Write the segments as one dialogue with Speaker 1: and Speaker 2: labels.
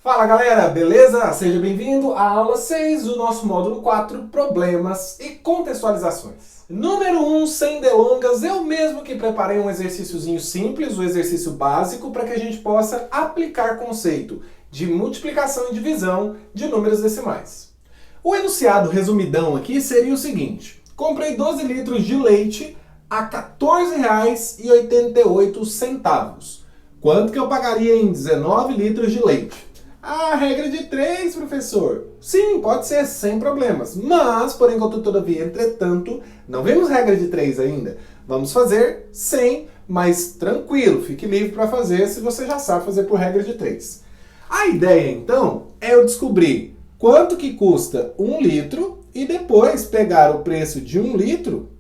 Speaker 1: Fala galera, beleza? Seja bem-vindo à aula 6 do nosso módulo 4, Problemas e Contextualizações. Número 1, sem delongas, eu mesmo que preparei um exercíciozinho simples, o exercício básico, para que a gente possa aplicar conceito de multiplicação e divisão de números decimais. O enunciado resumidão aqui seria o seguinte: comprei 12 litros de leite a R$ 14,88. Quanto que eu pagaria em 19 litros de leite? A regra de 3, professor. Sim, pode ser, sem problemas. Mas, por enquanto, todavia, entretanto, não vemos regra de 3 ainda. Vamos fazer sem, mas tranquilo. Fique livre para fazer se você já sabe fazer por regra de 3. A ideia, então, é eu descobrir quanto que custa 1 litro e depois pegar o preço de 1 litro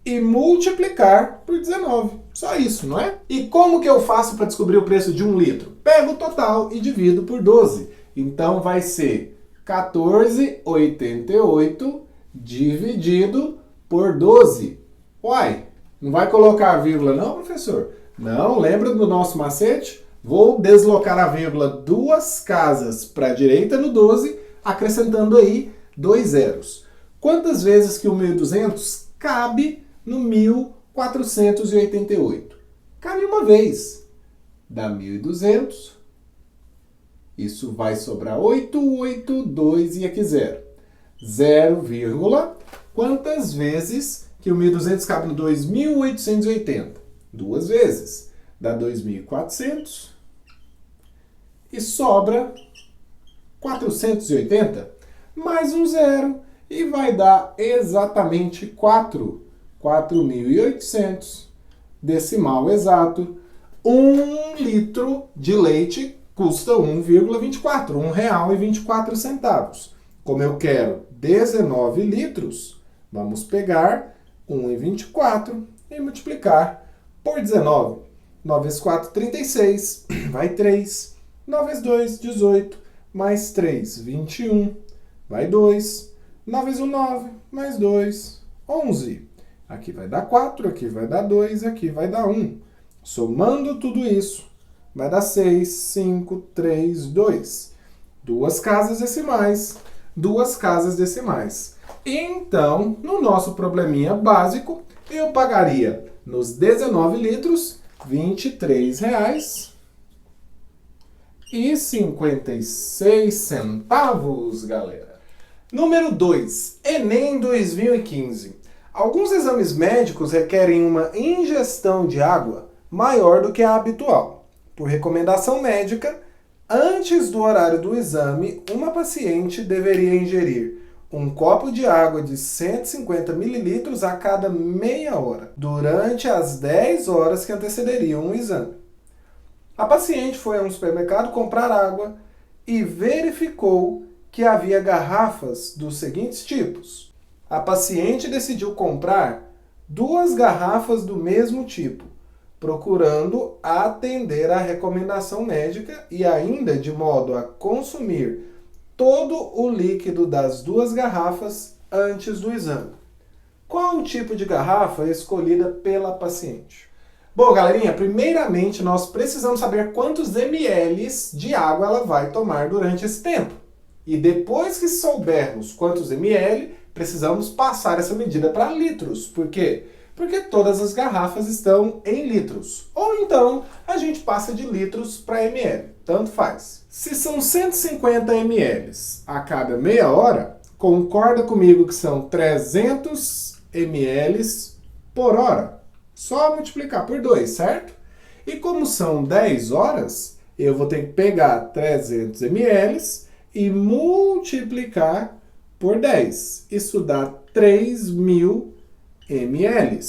Speaker 1: e multiplicar por 19. Só isso, não é? E como que eu faço para descobrir o preço de 1 litro? Pego o total e divido por 12. Então vai ser 14,88 dividido por 12. Uai, não vai colocar a vírgula não, professor? Não, lembra do nosso macete? Vou deslocar a vírgula 2 casas para a direita no 12, acrescentando aí 2 zeros. Quantas vezes que o 1.200 cabe no 1.488? Cabe uma vez. Dá 1.200. Isso vai sobrar 882 e aqui 0. 0, quantas vezes que o 1.200 cabe no 2.880? 2 vezes. Dá 2.400. E sobra 480. Mais um 0. E vai dar exatamente 4.800. Decimal exato. 1 litro de leite custa 1,24, R$1,24. Como eu quero 19 litros, vamos pegar 1,24 e multiplicar por 19. 9 vezes 4, 36, vai 3. 9 vezes 2, 18, mais 3, 21, vai 2. 9 vezes 1, 9, mais 2, 11. Aqui vai dar 4, aqui vai dar 2, aqui vai dar 1. Somando tudo isso, vai dar 6, 5, 3, 2. 2 casas decimais, 2 casas decimais. Então, no nosso probleminha básico, eu pagaria nos 19 litros R$ 23,56, galera. Número 2, Enem 2015. Alguns exames médicos requerem uma ingestão de água maior do que a habitual. Por recomendação médica, antes do horário do exame, uma paciente deveria ingerir um copo de água de 150 ml a cada meia hora, durante as 10 horas que antecederiam o exame. A paciente foi a um supermercado comprar água e verificou que havia garrafas dos seguintes tipos. A paciente decidiu comprar 2 garrafas do mesmo tipo, procurando atender à recomendação médica e ainda de modo a consumir todo o líquido das 2 garrafas antes do exame. Qual o tipo de garrafa escolhida pela paciente? Bom, galerinha, primeiramente nós precisamos saber quantos ml de água ela vai tomar durante esse tempo. E depois que soubermos quantos ml, precisamos passar essa medida para litros. Por quê? Porque todas as garrafas estão em litros. Ou então, a gente passa de litros para ml. Tanto faz. Se são 150 ml a cada meia hora, concorda comigo que são 300 ml por hora. Só multiplicar por 2, certo? E como são 10 horas, eu vou ter que pegar 300 ml e multiplicar por 10. Isso dá 3.000 ml.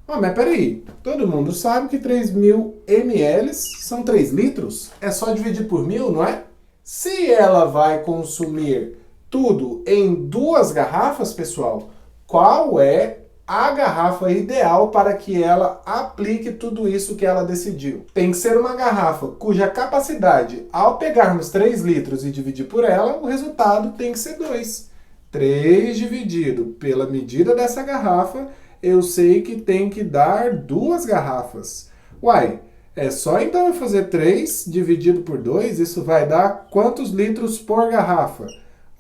Speaker 1: Mas peraí, todo mundo sabe que 3.000 ml são 3 litros? É só dividir por 1.000, não é? Se ela vai consumir tudo em 2 garrafas, pessoal, qual é a garrafa ideal para que ela aplique tudo isso que ela decidiu? Tem que ser uma garrafa cuja capacidade, ao pegarmos 3 litros e dividir por ela, o resultado tem que ser 2. 3 dividido pela medida dessa garrafa, eu sei que tem que dar 2 garrafas. Uai, É só então eu fazer 3 dividido por 2, isso vai dar quantos litros por garrafa?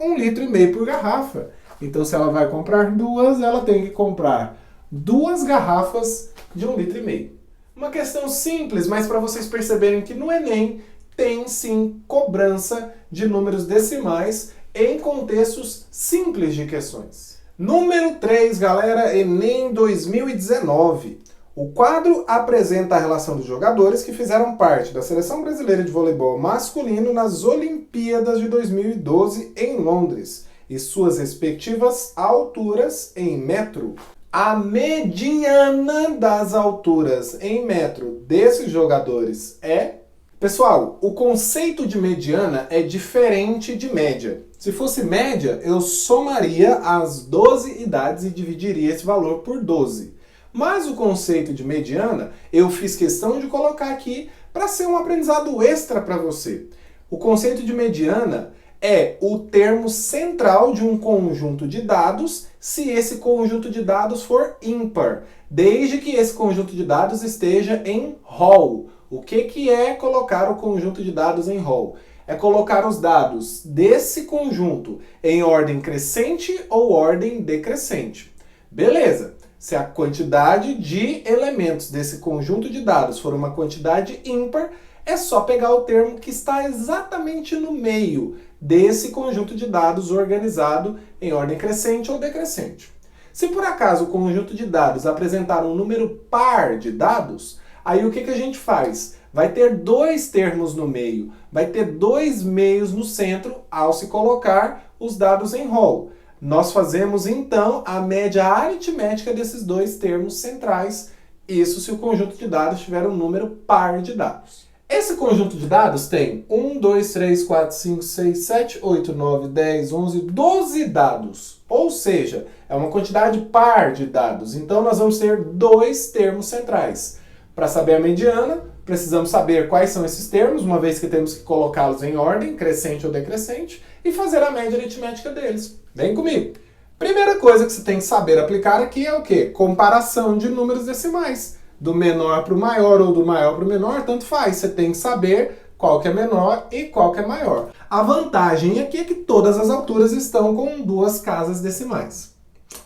Speaker 1: 1,5 litro por garrafa. Então, se ela vai comprar duas, ela tem que comprar 2 garrafas de 1,5 litro. Uma questão simples, mas para vocês perceberem que no Enem tem sim cobrança de números decimais em contextos simples de questões. Número 3, galera, Enem 2019. O quadro apresenta a relação dos jogadores que fizeram parte da Seleção Brasileira de Voleibol Masculino nas Olimpíadas de 2012 em Londres e suas respectivas alturas em metro. A mediana das alturas em metro desses jogadores é... Pessoal, o conceito de mediana é diferente de média. Se fosse média, eu somaria as 12 idades e dividiria esse valor por 12. Mas o conceito de mediana, eu fiz questão de colocar aqui para ser um aprendizado extra para você. O conceito de mediana é o termo central de um conjunto de dados, se esse conjunto de dados for ímpar, desde que esse conjunto de dados esteja em rol. O que é colocar o conjunto de dados em rol? É colocar os dados desse conjunto em ordem crescente ou ordem decrescente. Beleza. Se a quantidade de elementos desse conjunto de dados for uma quantidade ímpar, é só pegar o termo que está exatamente no meio desse conjunto de dados organizado em ordem crescente ou decrescente. Se por acaso o conjunto de dados apresentar um número par de dados, aí o que a gente faz? Vai ter 2 termos no meio, vai ter 2 meios no centro ao se colocar os dados em rol. Nós fazemos então a média aritmética desses 2 termos centrais, isso se o conjunto de dados tiver um número par de dados. Esse conjunto de dados tem 1, 2, 3, 4, 5, 6, 7, 8, 9, 10, 11, 12 dados. Ou seja, é uma quantidade par de dados. Então nós vamos ter 2 termos centrais. Para saber a mediana, precisamos saber quais são esses termos, uma vez que temos que colocá-los em ordem, crescente ou decrescente, e fazer a média aritmética deles. Vem comigo! Primeira coisa que você tem que saber aplicar aqui é o quê? Comparação de números decimais. Do menor para o maior ou do maior para o menor, tanto faz. Você tem que saber qual que é menor e qual que é maior. A vantagem aqui é que todas as alturas estão com 2 casas decimais.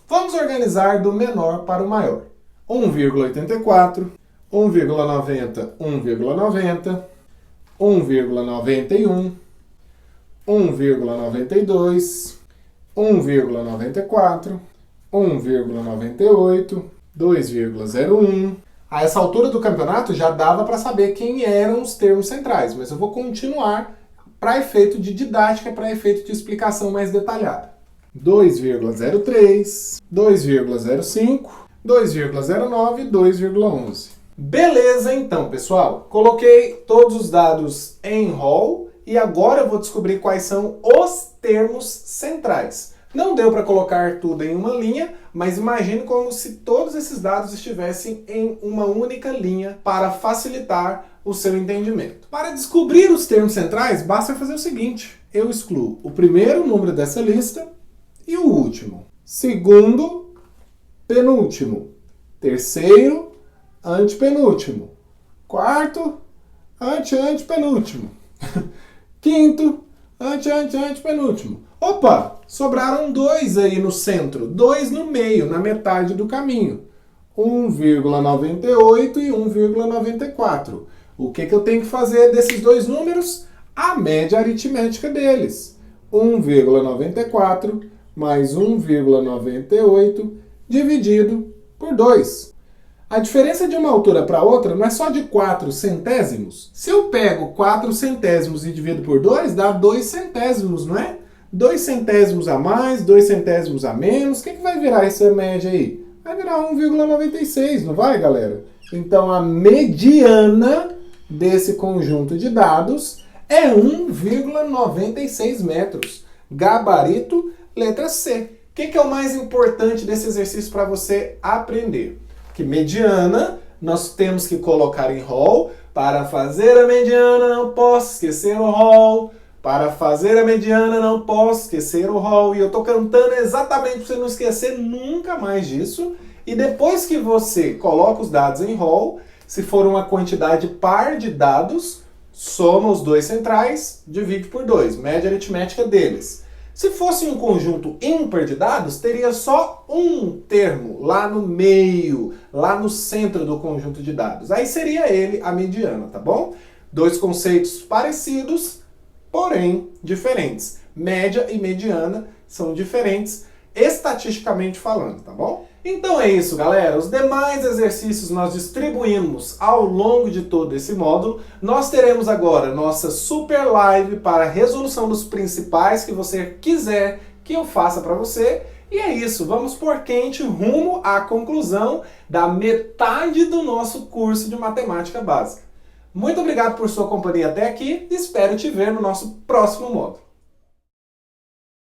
Speaker 1: Vamos organizar do menor para o maior. 1,84, 1,90, 1,90, 1,91, 1,92, 1,94, 1,98, 2,01. A essa altura do campeonato já dava para saber quem eram os termos centrais, mas eu vou continuar para efeito de didática, para efeito de explicação mais detalhada. 2,03, 2,05, 2,09 e 2,11. Beleza então, pessoal. Coloquei todos os dados em rol e agora eu vou descobrir quais são os termos centrais. Não deu para colocar tudo em uma linha, mas imagine como se todos esses dados estivessem em uma única linha para facilitar o seu entendimento. Para descobrir os termos centrais, basta fazer o seguinte. Eu excluo o primeiro número dessa lista e o último. Segundo, penúltimo. Terceiro, antepenúltimo. Quarto, antepenúltimo. Quinto, antepenúltimo. Opa, sobraram 2 aí no centro, 2 no meio, na metade do caminho. 1,98 e 1,94. O que eu tenho que fazer desses 2 números? A média aritmética deles. 1,94 mais 1,98 dividido por 2. A diferença de uma altura para outra não é só de 4 centésimos. Se eu pego 4 centésimos e divido por 2, dá 2 centésimos, não é? 2 centésimos a mais, 2 centésimos a menos. O que vai virar essa média aí? Vai virar 1,96, não vai, galera? Então, a mediana desse conjunto de dados é 1,96 metros. Gabarito, letra C. O que é o mais importante desse exercício para você aprender? Que mediana nós temos que colocar em rol. Para fazer a mediana, não posso esquecer o rol. Para fazer a mediana, não posso esquecer o rol. E eu tô cantando exatamente para você não esquecer nunca mais disso. E depois que você coloca os dados em rol, Se for uma quantidade par de dados, soma os dois centrais, divide por 2, média aritmética deles. Se fosse um conjunto ímpar de dados, teria só um termo lá no meio, lá no centro do conjunto de dados. Aí seria ele a mediana, tá bom? Dois conceitos parecidos, porém diferentes. Média e mediana são diferentes estatisticamente falando, tá bom? Então é isso, galera. Os demais exercícios nós distribuímos ao longo de todo esse módulo. Nós teremos agora nossa super live para a resolução dos principais que você quiser que eu faça para você. E é isso, vamos por quente rumo à conclusão da metade do nosso curso de matemática básica. Muito obrigado por sua companhia até aqui. Espero te ver no nosso próximo módulo.